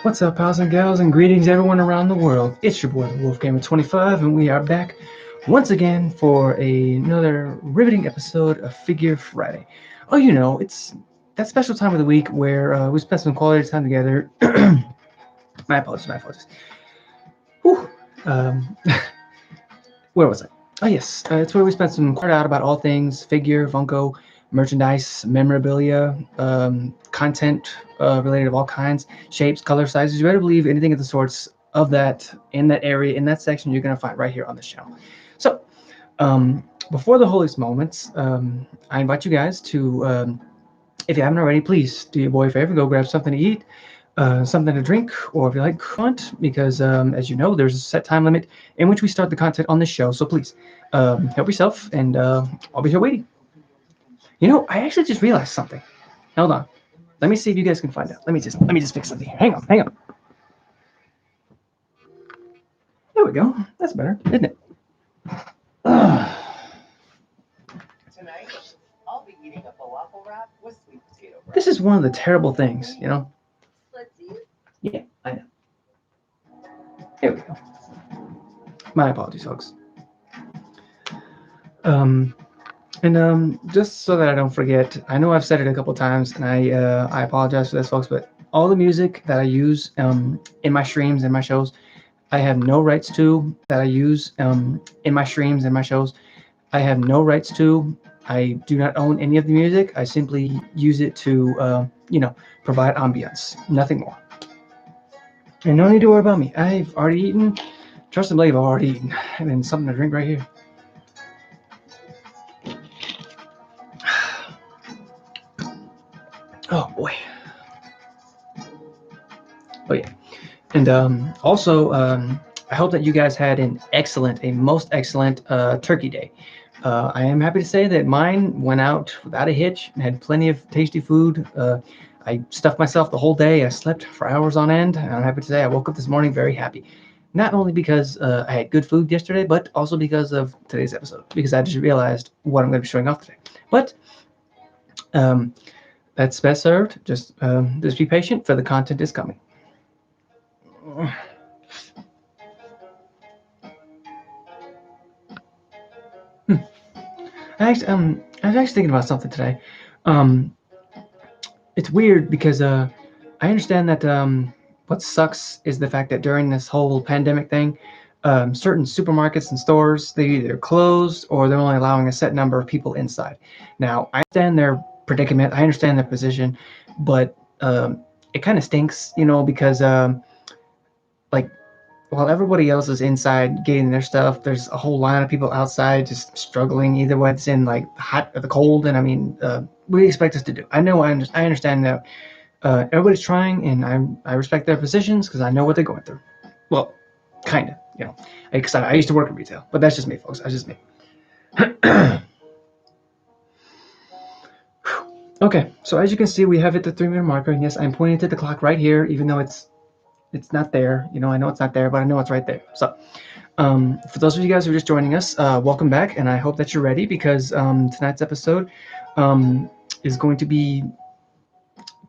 What's up, pals and gals, and greetings everyone around the world. It's your boy, the WolfGamer25, and we are back once again for another riveting episode of Figure Friday. Oh, it's that special time of the week where we spend some quality time together. My apologies. Whew. Um, where was I? Oh, yes, it's where we spend some quality out about all things figure, Funko, merchandise, memorabilia, content related of all kinds, shapes, color, sizes. You better believe anything of the sorts of that in that area, in that section, you're going to find right here on this channel. So, before the holiest moments, I invite you guys to, if you haven't already, please do your boy a favor, go grab something to eat, something to drink, or if you like, hunt, because as you know, there's a set time limit in which we start the content on this show. So please help yourself, and I'll be here waiting. I actually just realized something. Hold on. Let me see if you guys can find out. Let me just fix something here. Hang on. There we go. That's better, isn't it? Tonight, I'll be eating a falafel wrap with sweet potato bread. This is one of the terrible things, Let's see. Yeah, I know. Here we go. My apologies, folks. Just so that I don't forget, I know I've said it a couple times, and I apologize for this, folks. But all the music that I use in my streams and my shows, I have no rights to. That I use in my streams and my shows, I have no rights to. I do not own any of the music. I simply use it to, provide ambience, nothing more. And no need to worry about me. I've already eaten. Trust and believe, I've already eaten, and then something to drink right here. Oh boy. Oh yeah. And also, I hope that you guys had a most excellent Turkey Day. I am happy to say that mine went out without a hitch and had plenty of tasty food. I stuffed myself the whole day. I slept for hours on end, and I'm happy to say I woke up this morning very happy. Not only because I had good food yesterday, but also because of today's episode, because I just realized what I'm going to be showing off today. But um, that's best served. Just be patient, for the content is coming. Hmm. I was actually thinking about something today. Um, it's weird because I understand that what sucks is the fact that during this whole pandemic thing, certain supermarkets and stores, they either closed or they're only allowing a set number of people inside. Now, I understand their predicament, I understand their position, but it kind of stinks, because like while everybody else is inside getting their stuff, there's a whole line of people outside just struggling, either whether it's in like the hot or the cold. And I mean, what do you expect us to do? I understand that everybody's trying, and I respect their positions because I know what they're going through. Well, kind of, because I used to work in retail, but that's just me, folks. That's just me. Okay, so as you can see, we have hit the 3-minute marker, and yes, I'm pointing to the clock right here, even though it's not there. I know it's not there, but I know it's right there. So, for those of you guys who are just joining us, welcome back, and I hope that you're ready because tonight's episode is going to be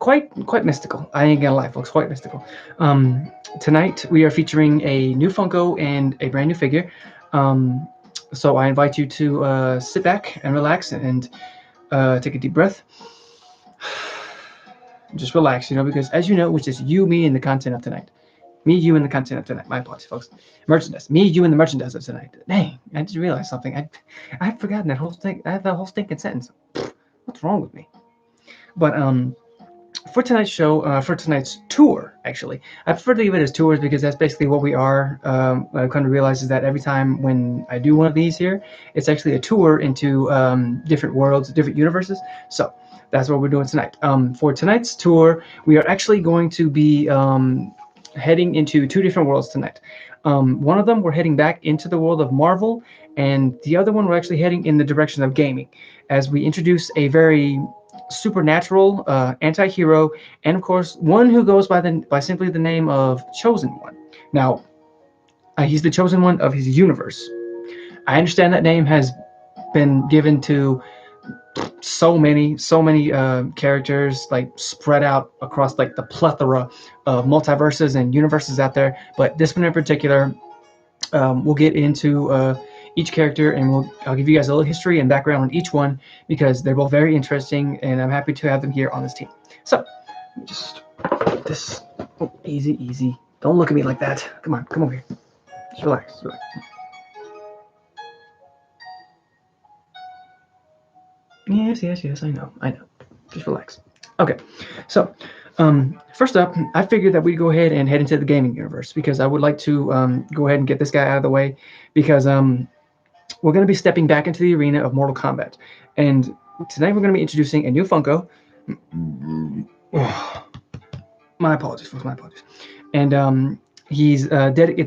quite mystical. I ain't gonna lie, folks, quite mystical. Tonight we are featuring a new Funko and a brand new figure. So I invite you to sit back and relax and take a deep breath. Just relax, because as you know, it's just you, me, and the content of tonight. Me, you, and the content of tonight. My apologies, folks. Merchandise. Me, you, and the merchandise of tonight. Dang, I just realized something. I had forgotten that whole thing. I had that whole stinking sentence. What's wrong with me? But for tonight's show, for tonight's tour, actually, I prefer to leave it as tours because that's basically what we are. What I've come to realize is that every time when I do one of these here, it's actually a tour into different worlds, different universes. So that's what we're doing tonight. For tonight's tour, we are actually going to be heading into 2 different worlds tonight. One of them, we're heading back into the world of Marvel, and the other one, we're actually heading in the direction of gaming, as we introduce a very supernatural anti-hero, and of course, one who goes by simply the name of Chosen One. Now, he's the chosen one of his universe. I understand that name has been given to so many characters like spread out across like the plethora of multiverses and universes out there. But this one in particular, we'll get into each character, and I'll give you guys a little history and background on each one because they're both very interesting, and I'm happy to have them here on this team. So, let me just put this. Oh, easy. Don't look at me like that. Come on, come over here. Just relax. Yes. I know. Just relax. Okay, so first up, I figured that we'd go ahead and head into the gaming universe because I would like to go ahead and get this guy out of the way because we're going to be stepping back into the arena of Mortal Kombat, and tonight we're going to be introducing a new Funko. My apologies, folks. My apologies. And it's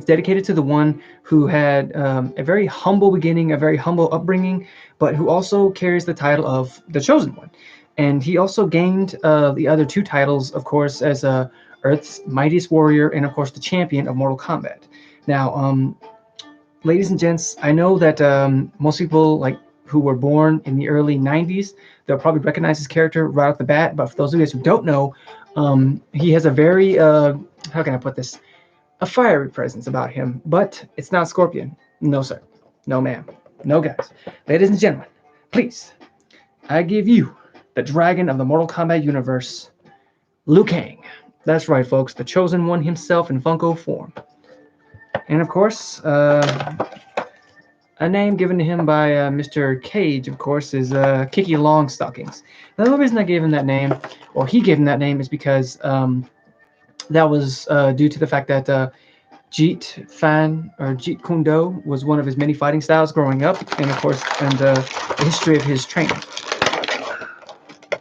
dedicated to the one who had a very humble beginning, a very humble upbringing, but who also carries the title of the Chosen One. And he also gained the other two titles, of course, as Earth's Mightiest Warrior and, of course, the champion of Mortal Kombat. Now, ladies and gents, I know that most people like who were born in the early 90s, they'll probably recognize his character right off the bat. But for those of you guys who don't know, he has a very, how can I put this? A fiery presence about him, but it's not Scorpion. No, sir. No, ma'am. No, guys. Ladies and gentlemen, please, I give you the dragon of the Mortal Kombat Universe, Liu Kang. That's right, folks. The Chosen One himself in Funko form. And, of course, a name given to him by Mr. Cage, of course, is Kiki Longstockings. The only reason I gave him that name, or he gave him that name, is because that was due to the fact that Jeet Kune Do was one of his many fighting styles growing up, and of course, the history of his training.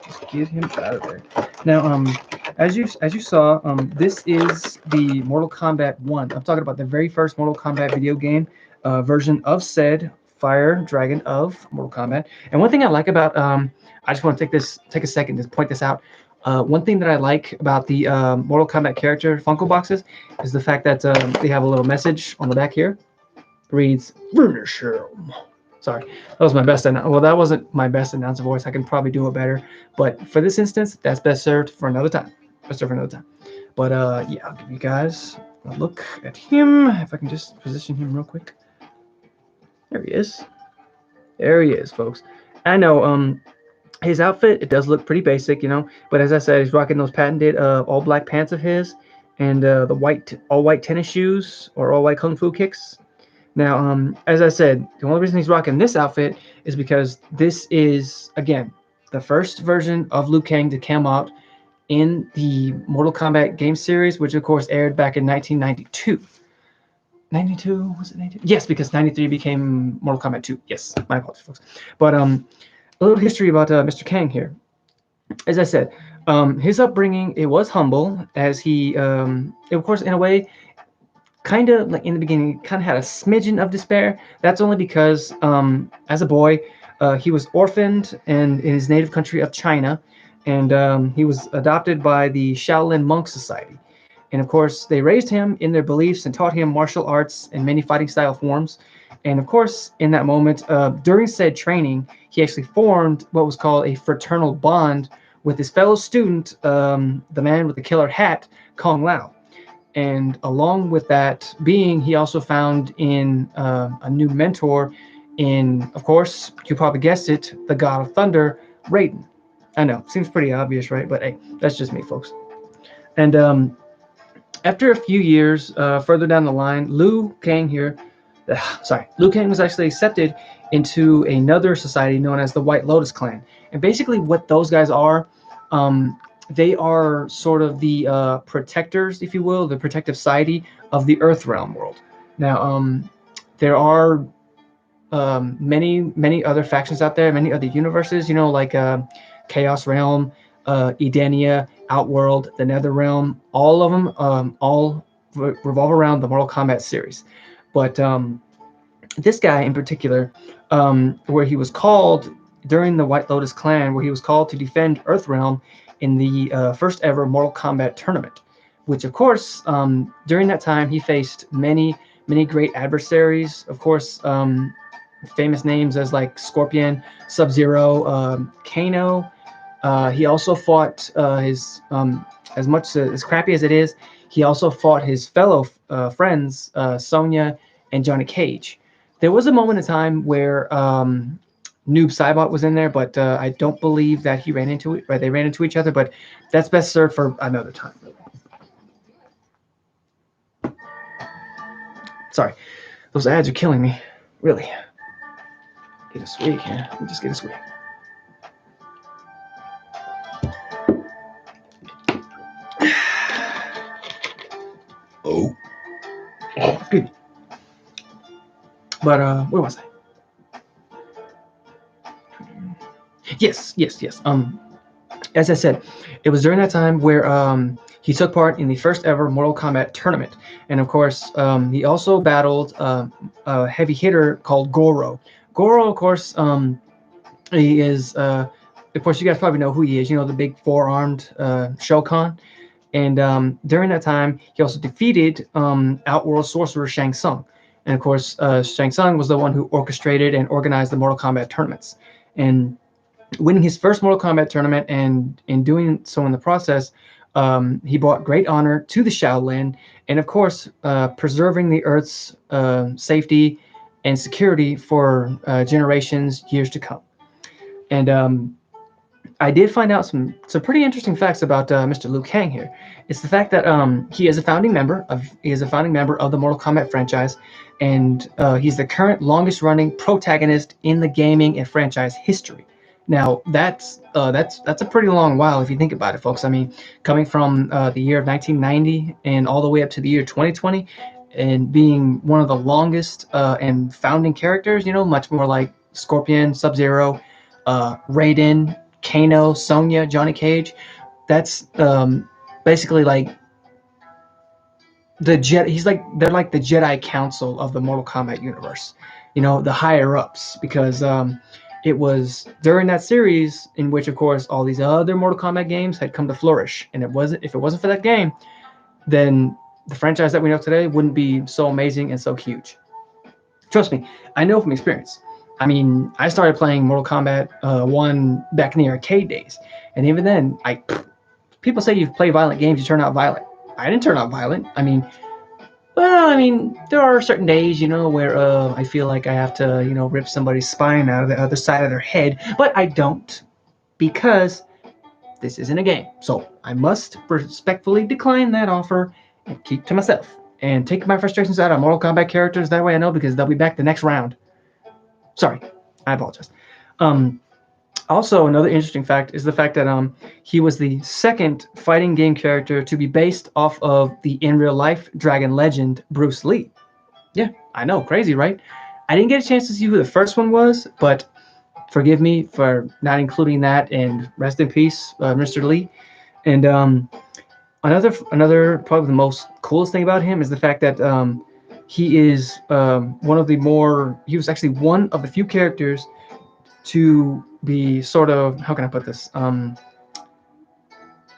Just get him out of there. Now, as you saw, this is the Mortal Kombat 1. I'm talking about the very first Mortal Kombat video game version of said Fire Dragon of Mortal Kombat. And one thing I like about, I just want to take a second to point this out. One thing that I like about the Mortal Kombat character Funko boxes is the fact that they have a little message on the back here. It reads, "Finish him." Sorry, that was my best. Well, that wasn't my best announcer voice. I can probably do it better. But for this instance, that's best served for another time. But yeah, I'll give you guys a look at him. If I can just position him real quick. There he is. There he is, folks. I know his outfit, it does look pretty basic, but as I said, he's rocking those patented all black pants of his and the all white tennis shoes or all white kung fu kicks. Now, as I said, the only reason he's rocking this outfit is because this is, again, the first version of Liu Kang to come out in the Mortal Kombat game series, which of course aired back in 1992. 92? Was it 92? Yes, because 93 became Mortal Kombat 2. Yes, my apologies, folks. But a little history about Mr. Kang here. As I said, his upbringing, it was humble, as he, of course, in a way, kind of like in the beginning, kind of had a smidgen of despair. That's only because as a boy, he was orphaned in his native country of China, and he was adopted by the Shaolin Monk Society. And of course, they raised him in their beliefs and taught him martial arts and many fighting style forms. And of course, in that moment, during said training, he actually formed what was called a fraternal bond with his fellow student, the man with the killer hat, Kung Lao. And along with that being, he also found in a new mentor in, of course, you probably guessed it, the God of Thunder, Raiden. I know, seems pretty obvious, right? But hey, that's just me, folks. And after a few years further down the line, Liu Kang was actually accepted into another society known as the White Lotus Clan. And basically what those guys are, they are sort of the protectors, if you will, the protective society of the Earth Realm world. Now, there are many other factions out there, many other universes, like Chaos Realm, Edenia, Outworld, the Nether Realm. All of them all revolve around the Mortal Kombat series. But this guy in particular, where he was called during the White Lotus Clan, where he was called to defend Earthrealm in the first ever Mortal Kombat tournament, which of course, during that time, he faced many great adversaries. Of course, famous names as like Scorpion, Sub-Zero, Kano. He also fought his as much as crappy as it is. He also fought his fellow friends Sonya and Johnny Cage. There was a moment in time where Noob Saibot was in there, but I don't believe that he ran into it. Right, they ran into each other, but that's best served for another time. Sorry, those ads are killing me. Really. Get a swig here. Let me just get a swig. Oh. Good. But where was I? Yes. As I said, it was during that time where he took part in the first ever Mortal Kombat tournament, and of course, he also battled a heavy hitter called Goro. Goro, of course, he is. Of course, you guys probably know who he is. You know, the big four-armed Shokan. And during that time, he also defeated Outworld sorcerer Shang Tsung. And of course, Shang Tsung was the one who orchestrated and organized the Mortal Kombat tournaments. And winning his first Mortal Kombat tournament, and in doing so in the process, he brought great honor to the Shaolin, and of course, preserving the Earth's safety and security for generations, years to come. And I did find out some pretty interesting facts about Mr. Liu Kang here. It's the fact that he is a founding member of the Mortal Kombat franchise, and he's the current longest running protagonist in the gaming and franchise history. Now that's a pretty long while if you think about it, folks. I mean, coming from the year of 1990 and all the way up to the year 2020, and being one of the longest and founding characters, you know, much more like Scorpion, Sub-Zero, Raiden, Kano, Sonya, Johnny Cage. That's basically like the they're like the Jedi Council of the Mortal Kombat universe. You know, the higher ups, because it was during that series in which, of course, all these other Mortal Kombat games had come to flourish. And if it wasn't for that game, then the franchise that we know today wouldn't be so amazing and so huge. Trust me, I know from experience. I mean, I started playing Mortal Kombat 1 back in the arcade days, and even then, people say you play violent games, you turn out violent. I didn't turn out violent. I mean, there are certain days, you know, where I feel like I have to, you know, rip somebody's spine out of the other side of their head, but I don't, because this isn't a game. So I must respectfully decline that offer and keep to myself and take my frustrations out on Mortal Kombat characters. That way I know, because they'll be back the next round. Sorry, I apologize. Also, another interesting fact is the fact that he was the second fighting game character to be based off of the in real life dragon legend Bruce Lee. Yeah, I know, crazy, right? I didn't get a chance to see who the first one was, but forgive me for not including that, and rest in peace, Mr. Lee. And another probably the most coolest thing about him is the fact that he is he was actually one of the few characters to be sort of, how can I put this?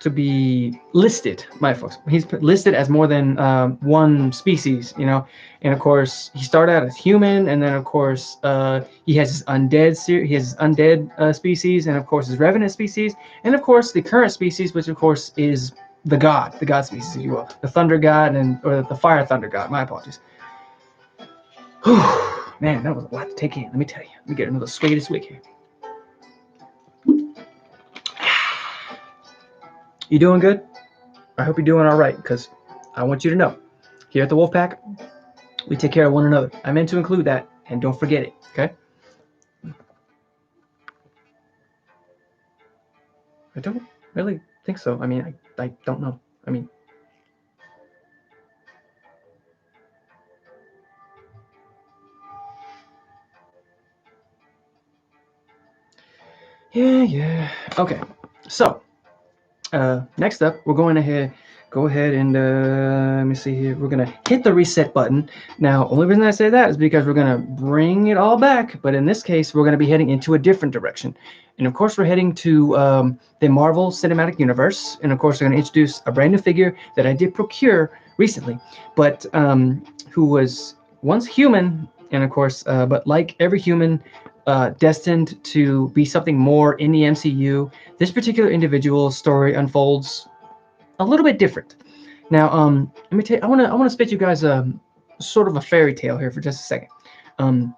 To be listed, my folks. He's listed as more than one species, you know. And of course, he started out as human, and then of course he has his undead species, and of course his revenant species, and of course the current species, which of course is the god species, if you will, the thunder god, or the fire thunder god. My apologies. Man, that was a lot to take in. Let me tell you. Let me get another swig here. You doing good? I hope you're doing all right, because I want you to know, here at the Wolfpack, we take care of one another. I meant to include that, and don't forget it, okay? I don't really think so. I mean, I don't know. I mean, yeah. Okay, so next up, we're going to go ahead and let me see here. We're gonna hit the reset button. Now, only reason I say that is because we're gonna bring it all back, but in this case, we're gonna be heading into a different direction. And of course, we're heading to the Marvel Cinematic Universe. And of course, we're gonna introduce a brand new figure that I did procure recently, but who was once human And of course, but like every human destined to be something more in the MCU, this particular individual's story unfolds a little bit different. Now, let me tell you, I want to spit you guys sort of a fairy tale here for just a second. Um,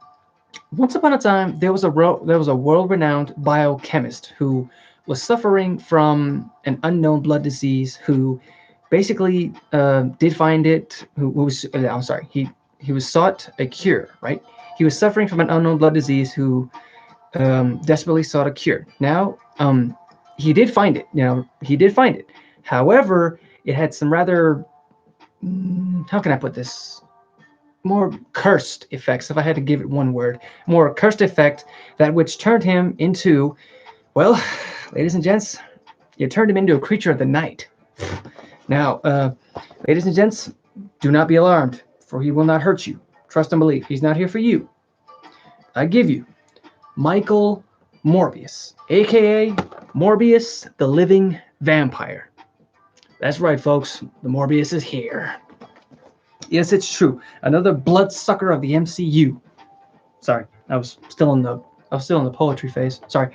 Once upon a time, there was a world-renowned biochemist who was suffering from an unknown blood disease. Who basically did find it. Who was I'm sorry. He was sought a cure. Right. He was suffering from an unknown blood disease. Who desperately sought a cure. Now, he did find it. He did find it. However, it had some rather how can I put this? More cursed effects, if I had to give it one word, more cursed effect that which turned him into, well, ladies and gents, you turned him into a creature of the night. Now, ladies and gents, do not be alarmed, for he will not hurt you. Trust and believe. He's not here for you. I give you Michael Morbius, aka Morbius the Living Vampire. That's right, folks. The Morbius is here. Yes, it's true. Another bloodsucker of the MCU. Sorry, I was still in the poetry phase. Sorry,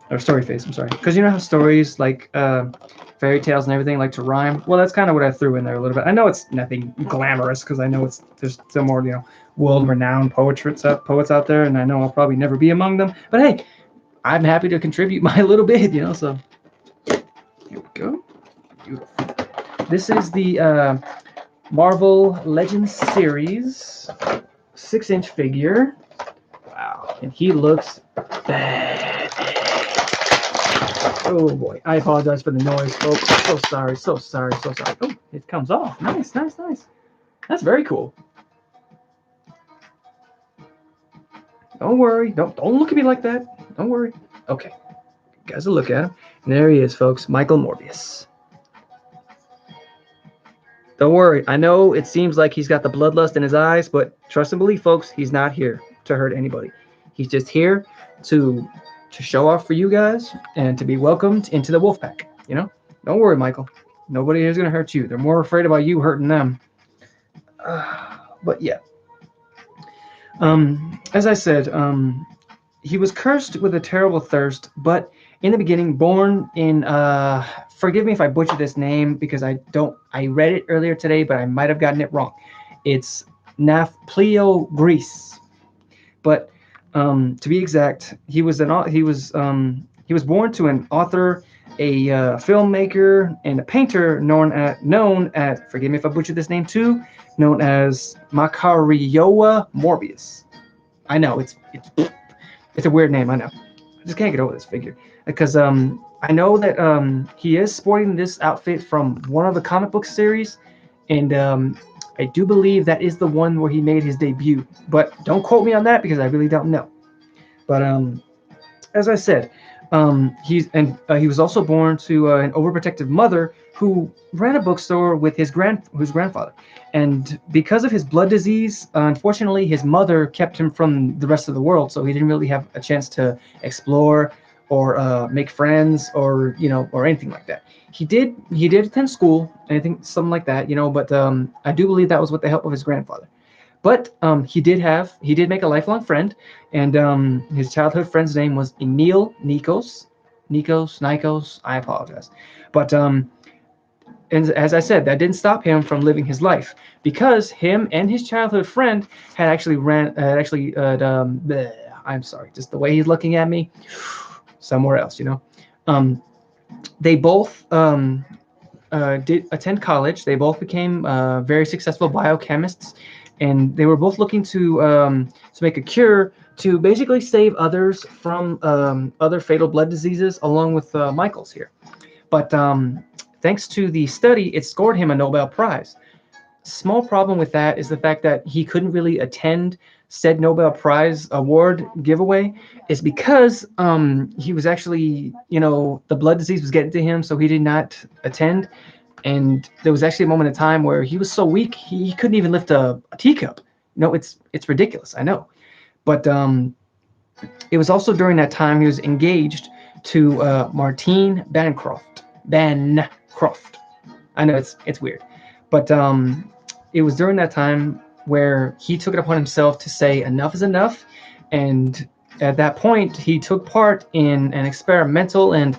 or story phase. I'm sorry, because you know how stories like fairy tales and everything like to rhyme. Well, that's kind of what I threw in there a little bit. I know it's nothing glamorous because I know there's some more world-renowned poets out there, and I know I'll probably never be among them. But hey, I'm happy to contribute my little bit. So here we go. Beautiful. This is the Marvel Legends series 6-inch figure. Wow, and he looks bad. Oh boy, I apologize for the noise, folks. So sorry, so sorry, so sorry. Oh, it comes off. Nice, nice, nice. That's very cool. Don't worry. Don't look at me like that. Don't worry. Okay, guys, a look at him. And there he is, folks. Michael Morbius. Don't worry. I know it seems like he's got the bloodlust in his eyes, but trust and believe, folks, he's not here to hurt anybody. He's just here to show off for you guys and to be welcomed into the wolf pack. Don't worry, Michael. Nobody is gonna hurt you. They're more afraid about you hurting them. But yeah. As I said, he was cursed with a terrible thirst, but in the beginning, born in forgive me if I butcher this name because I read it earlier today, but I might have gotten it wrong. It's Nafplio Greece. But to be exact, he was born to an author, a filmmaker, and a painter known as forgive me if I butcher this name too, known as Macarioa Morbius. I know it's a weird name. I know. I just can't get over this figure because I know that he is sporting this outfit from one of the comic book series, and I do believe that is the one where he made his debut. But don't quote me on that because I really don't know. But as I said, he was also born to an overprotective mother who ran a bookstore with his grandfather, and because of his blood disease, unfortunately, his mother kept him from the rest of the world, so he didn't really have a chance to explore or make friends or anything like that. He did attend school, anything something like that, but I do believe that was with the help of his grandfather. But he did make a lifelong friend, and his childhood friend's name was Emil Nikos. I apologize, but and as I said, that didn't stop him from living his life because him and his childhood friend had actually I'm sorry, just the way he's looking at me, somewhere else. They both did attend college. They both became very successful biochemists, and they were both looking to make a cure to basically save others from other fatal blood diseases, along with Michael's here. But thanks to the study, it scored him a Nobel Prize. Small problem with that is the fact that he couldn't really attend said Nobel Prize award giveaway is because he was actually, the blood disease was getting to him, so he did not attend. And there was actually a moment in time where he was so weak he couldn't even lift a teacup. It's ridiculous, I know. But it was also during that time he was engaged to Martine Bancroft. Bancroft. I know it's weird, but it was during that time where he took it upon himself to say enough is enough, and at that point he took part in an experimental and,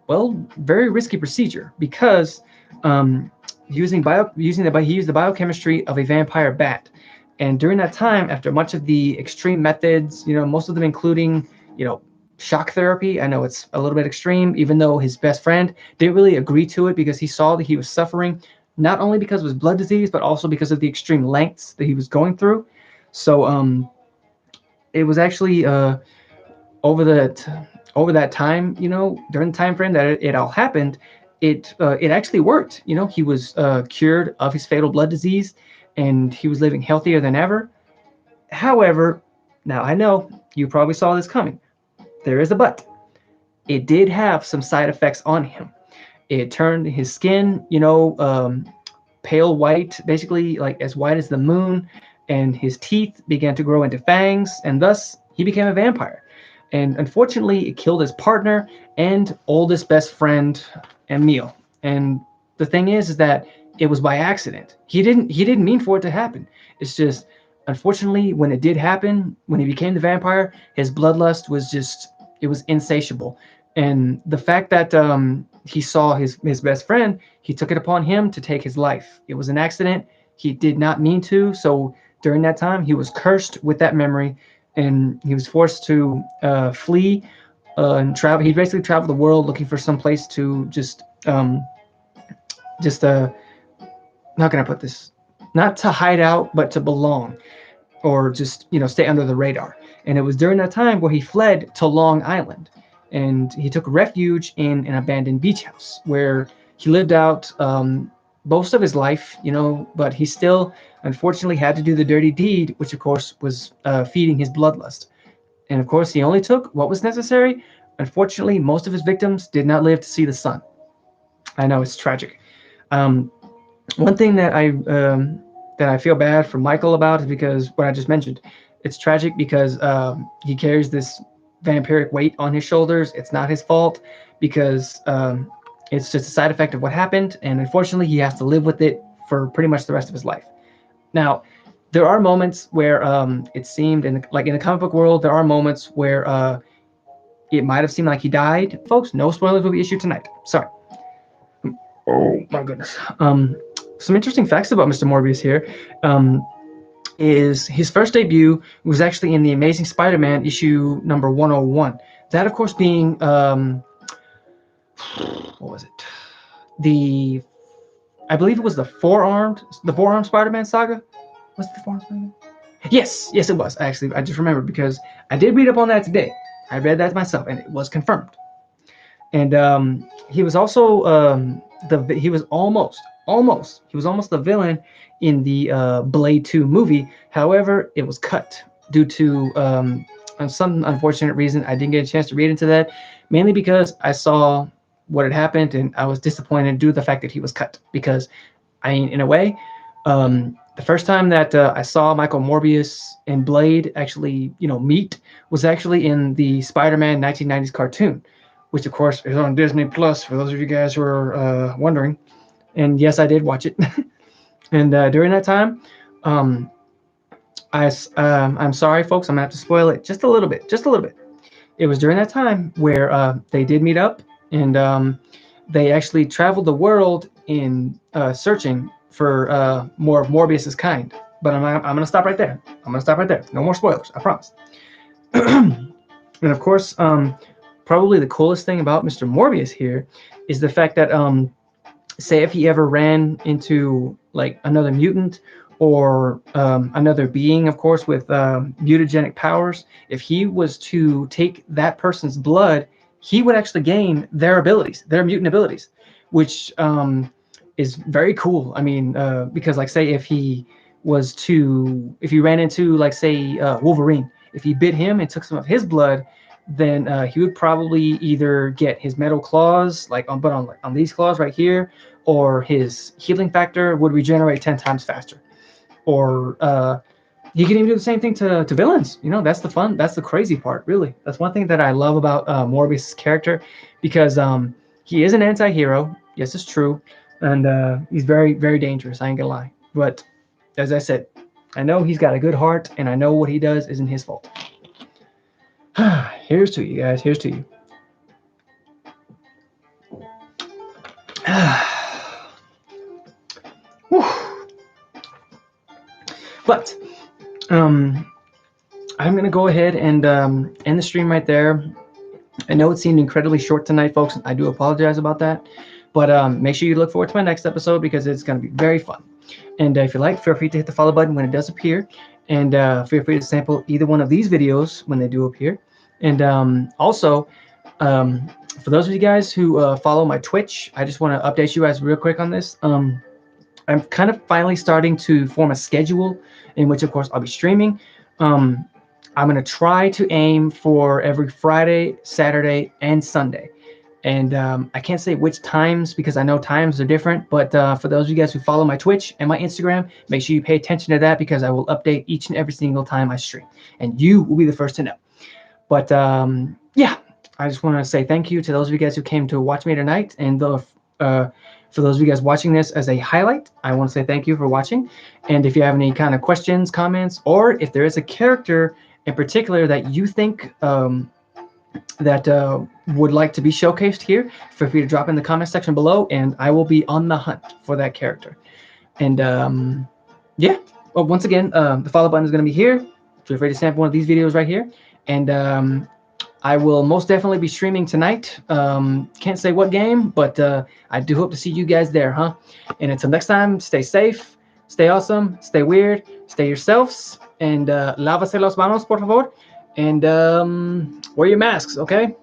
well, very risky procedure because um, he used the biochemistry of a vampire bat. And during that time, after much of the extreme methods, most of them including, you know, shock therapy. I know it's a little bit extreme, even though his best friend didn't really agree to it because he saw that he was suffering not only because of his blood disease, but also because of the extreme lengths that he was going through. So it was actually over that time, during the time frame that it all happened, it actually worked. He was cured of his fatal blood disease, and he was living healthier than ever. However, now I know you probably saw this coming. There is a but. It did have some side effects on him. It turned his skin, pale white, basically like as white as the moon, and his teeth began to grow into fangs, and thus he became a vampire. And unfortunately, it killed his partner and oldest best friend, Emil. And the thing is that it was by accident. He didn't mean for it to happen. It's just, unfortunately, when it did happen, when he became the vampire, his bloodlust was just, it was insatiable. And the fact that he saw his best friend, he took it upon him to take his life. It was an accident. He did not mean to. So during that time, he was cursed with that memory, and he was forced to flee and travel. He basically traveled the world looking for some place to just how can I put this? Not to hide out, but to belong, or just stay under the radar. And it was during that time where he fled to Long Island, and he took refuge in an abandoned beach house where he lived out most of his life, but he still unfortunately had to do the dirty deed, which of course was feeding his bloodlust. And of course, he only took what was necessary. Unfortunately, most of his victims did not live to see the sun. I know it's tragic. Um, One thing that I feel bad for Michael about is because what I just mentioned. It's tragic because he carries this vampiric weight on his shoulders. It's not his fault because it's just a side effect of what happened, and unfortunately, he has to live with it for pretty much the rest of his life. Now, there are moments where it seemed, like in the comic book world, there are moments where it might have seemed like he died. Folks, no spoilers will be issued tonight. Sorry. Oh my goodness. Some interesting facts about Mr. Morbius here. Is his first debut was actually in the Amazing Spider-Man issue number 101. That, of course, being what was it? The I believe it was the four-armed Spider-Man saga. Was it the four-armed Spider-Man? Yes, it was. Actually, I just remembered because I did read up on that today. I read that myself, and it was confirmed. And he was also he was almost the villain in the Blade 2 movie. However, it was cut due to some unfortunate reason. I didn't get a chance to read into that, mainly because I saw what had happened and I was disappointed due to the fact that he was cut. Because, I mean, in a way, the first time that I saw Michael Morbius and Blade actually, meet was actually in the Spider-Man 1990s cartoon, which of course is on Disney Plus for those of you guys who are wondering. And yes, I did watch it. And during that time, um, I'm sorry, folks, I'm gonna have to spoil it just a little bit, It was during that time where they did meet up, and they actually traveled the world in searching for more of Morbius's kind. But I'm gonna stop right there. No more spoilers, I promise. And of course, probably the coolest thing about Mr. Morbius here is the fact that say if he ever ran into like another mutant or another being, of course, with mutagenic powers, if he was to take that person's blood, he would actually gain their abilities, their mutant abilities, which is very cool. I mean, because like say if he ran into like say Wolverine, if he bit him and took some of his blood, then he would probably either get his metal claws, on these claws right here, or his healing factor would regenerate 10 times faster. Or he can even do the same thing to villains. That's the fun. That's the crazy part, really. That's one thing that I love about Morbius' character, because he is an anti-hero. Yes, it's true, and he's very, very dangerous. I ain't gonna lie. But as I said, I know he's got a good heart, and I know what he does isn't his fault. Here's to you guys. Here's to you. But I'm gonna go ahead and end the stream right there. I know it seemed incredibly short tonight, folks. I do apologize about that. But make sure you look forward to my next episode because it's going to be very fun. And if you like, feel free to hit the follow button when it does appear. And feel free to sample either one of these videos when they do appear. And also, for those of you guys who follow my Twitch, I just want to update you guys real quick on this. I'm kind of finally starting to form a schedule in which, of course, I'll be streaming. I'm going to try to aim for every Friday, Saturday, and Sunday. And I can't say which times because I know times are different. But for those of you guys who follow my Twitch and my Instagram, make sure you pay attention to that because I will update each and every single time I stream. And you will be the first to know. But yeah, I just want to say thank you to those of you guys who came to watch me tonight. And for those of you guys watching this as a highlight, I want to say thank you for watching. And if you have any kind of questions, comments, or if there is a character in particular that you think that would like to be showcased here, feel free to drop in the comment section below, and I will be on the hunt for that character. And yeah, well, once again, the follow button is going to be here. Feel free to sample one of these videos right here. And I will most definitely be streaming tonight. Can't say what game, but I do hope to see you guys there, huh? And until next time, stay safe, stay awesome, stay weird, stay yourselves, and lávase las manos, por favor. And wear your masks, okay?